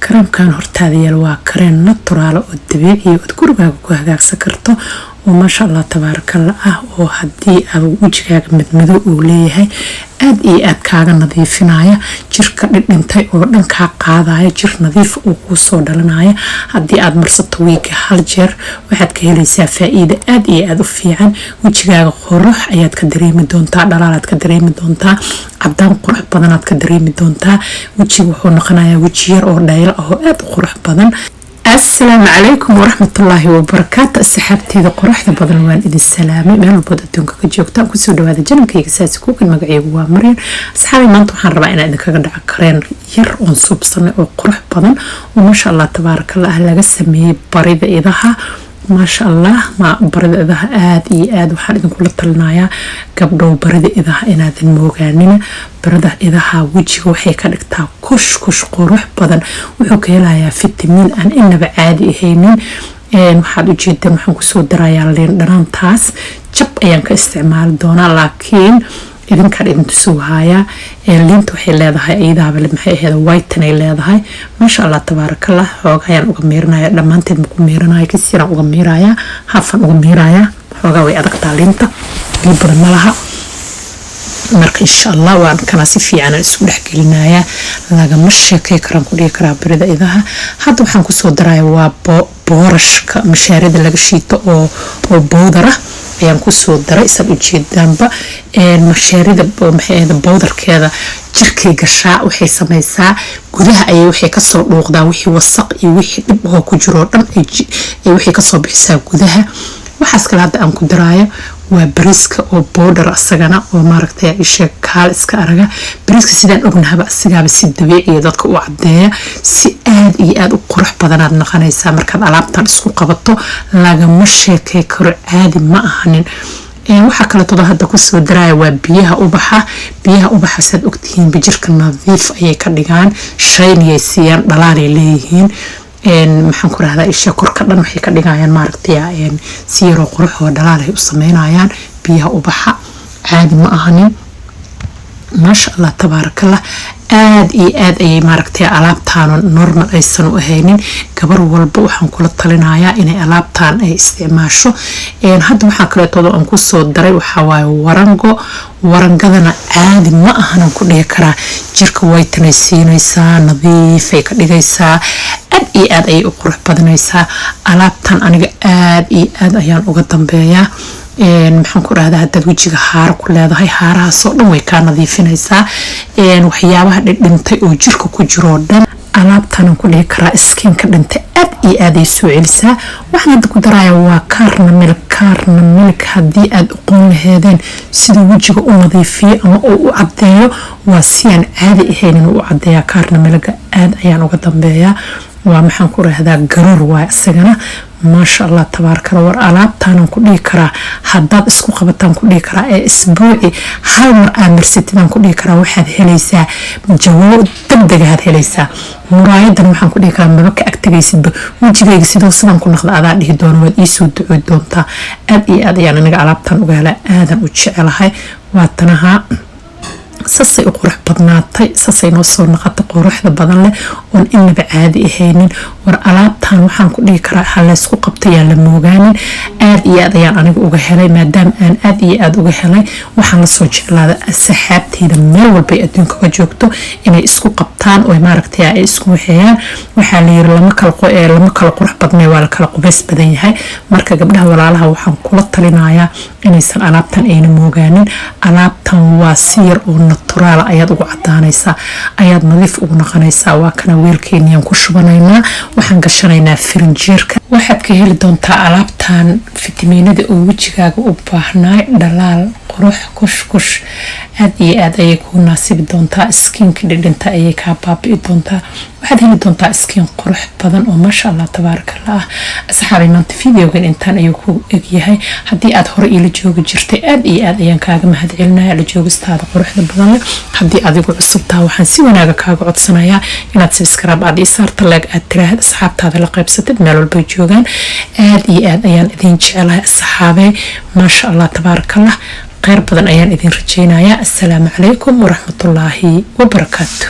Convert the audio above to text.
كريمكان hortaada yaal waa kareen naturaal oo dabiici oo gurigaaga ku hagaagsan karto oo ma sha Allah tabarakallah ah oo hadii aad wajigaaga madmadow uu leeyahay aad iyo aad kaaga nadiifinaya jirka dhintay oo dhan ka qaadaya jir nadiif oo ku soo dhalanaya hadii aad marsato week hal jeer waxaad ka helaysaa faa'iido aad iyo aad u fiican wajigaaga qurux ayaad ka dareemi doontaa dhalaalaad ka dareemi doontaa cadaan qurux badan aad ka dareemi doontaa wajiga wuxuu noqonayaa waji yar oo dhayl ah oo aad qurux badan السلام عليكم ورحمة الله وبركاته السحابتي ذا قرحة بدل وان إذن السلامي من البودة دونك كجوكتا كسو دوادا جنم كي كساسي كوكن مقعيب وامرين أصحابي مانتو حان ربعنا إذن كاقدع كرين ير ونصوب صنع وقرح بدن وما شاء الله تبارك الله أهلا قسمي بريد إذاها ما شاء الله ما برد إذا آد وحان إذن كل طلنايا قبلو برد إذا إناد الموغانين برد إذا وجه وحي كاركتا كش قروح بدن وحو كيلايا فيتامين أن إنا بعادي إهينين waxaad u jeedaan waxaan ku soo darayaa liin dhanaantaas jab ayaan ka isticmaali doonaa laakiin idinkaan idin tusoo haya liinta waxay leedahay iyadaaba maxay ahayd white ay leedahay masha Allah tabarakallah xoog ayaan uga meerinayaa dhamaanteed ma ku meerinayaa kisina uga meerayaa hafan uga meerayaa xoogaa way adagtaa liinta biyo badan ma laha marka insha Allah waan kana si fiican isku dhaxgelinaya laga ma sheekay karan ku dhigi karaa barida idaha hadda waxaan ku soo darayaa waa boorashka mashaarida laga shiito oo boodara ayaan ku soo daray sad u jeedaanba mashaarida maxay boodarkeeda jirkay gashaa waxay samaysaa gudaha ay waxay ka soo dhuuqdaa wixii wasaq iyo wixii dhib oo ku jiro dhan ay waxay ka soo bixisaa gudaha waxaas kale hadda aan ku daraayo waa bariiska oo border asagana oo maaragtay isha kaal iska araga bariiska sidaan ognahaba asigaaba si dabiici dadka u cadeeya si aad iyo aad u qurux badan aad noqonaysaa markaad alaabtan isku qabato laga ma sheekay karo caadi ma ahanin waxa kale todo hadda ku soo daraya waa biyaha ubaxa sad ogtihiin bijirka nadiif ayay ka dhigaan shayniyay siiyaan dhalaalay leeyihiin maxaan ku rahdaa isha korka dhan waxay ka dhigayaan maaragtay si yar oo qurux oo dhalaal ay u sameynayaan biyaha ubaxa caadi ma ahanin ما شاء الله تبارك الله aad iyo aad ay maaragtay alaabtaan normal aysan u ahaynin gabar walba waxaan kula talinayaa inay alaabtaan ay isticmaasho hadda waxa kale todo aan ku soo daray waxa waaye warangadana caadi ma ahanan ku dhigi karaa jirka way tanaysiinaysaa nadiif ay ka dhigaysaa aad iyo aad ay u qurux badanaysaa alaabtaan aniga aad iyo aad ayaan uga dambeeyaa maxaan ku raahdaa haddaad wajiga haaro ku leedahay haarahaasoo dhan way kaa nadiifinaysaa waxyaabaha dhintay oo jirka ku jiro dhan alaabtaan ku dhigi karaa skinka dhintay aad iyo aad ay soo celisaa waxaan hadda ku darayaa waa kaarna milk haddii aad uqoon laheedeen sida wajiga u nadiifiyo ama uu u cadeeyo waa si aan caadi ahaynin u cadeeyaa kaarna milga aad ayaan uga dambeeyaa waa maxaan ku raahdaa garoor waa isagana ما شاء الله تبارك الله ور alaabtaan ku dhigi karaa haddaad isku qabataan ku dhigi karaa isbuuci hal mar aad marsitaan ku dhigi karaa waxaad helaysaa jawaab degdeg ah helaysaa muraayadan waxaan ku dhigi karaa mabaka agtagaysidba wajigayga sidoo sidan ku noqdo adaa dhihi doona waad ii soo ducoo doontaa aad iyo aad ayaan aniga alaabtaan uga helaa aadan u jecelahay waa tanaha sasay u qurux badnaatay sasay noo soo noqotay quruxda badan leh oon inaba caadi ahaynin war alaabtaan waxaan ku dhigi karaa ha laysku qabtay yaa la moogaanin aad iyo aad ayaan aniga uga helay maadaama aan aad iyo aad uga helay waxaan la soo jeclaaday asxaabteyda meel walbay adduunka ka joogto inay isku qabtaan oo maaragtay ay isku waxeeyaan waxaa la yiri lama kala qurux badnay waa la kala qubays badan yahay marka gabdhaha walaalaha waxaan kula talinayaa inaysan alaabtan ayna moogaanin alaabtan waa si yar oo naturaal ayaad ugu cadaanaysaa ayaad nadiif ugu noqonaysaa waa kana weelkeeniyaan ku shubanaynaa waxaan gashanaynaa firinjeerka waxaad ka heli doontaa alaabtan fitamiinada oo wajigaaga u baahnaa dhalaal qurux kush aad iyo aad ayay ku naasibi doontaa skinka dhidhinta ayay ka baabi'i doontaa waxaad heli doontaa skin qurux badan oo ma sha Allah tabarakallah asxaabi maanta videogan intaan ayuu ku egyahay haddii aad hore ila joogi jirtay aad iyo aad ayaan kaaga mahadcelinayaa la joogistaada quruxda badan leh haddii adigu cusubtaa waxaan si wanaaga kaaga codsanayaa inaad subscribe aad ii saarto like aad tiraahdo asxaabtaada la qaybsatid meel walba joogaan aad iyo aad ayaan idin jecelahay asxaabay ma sha Allah tabarakallah خير بدن أيان إذن رجينا. السلام عليكم ورحمة الله وبركاته.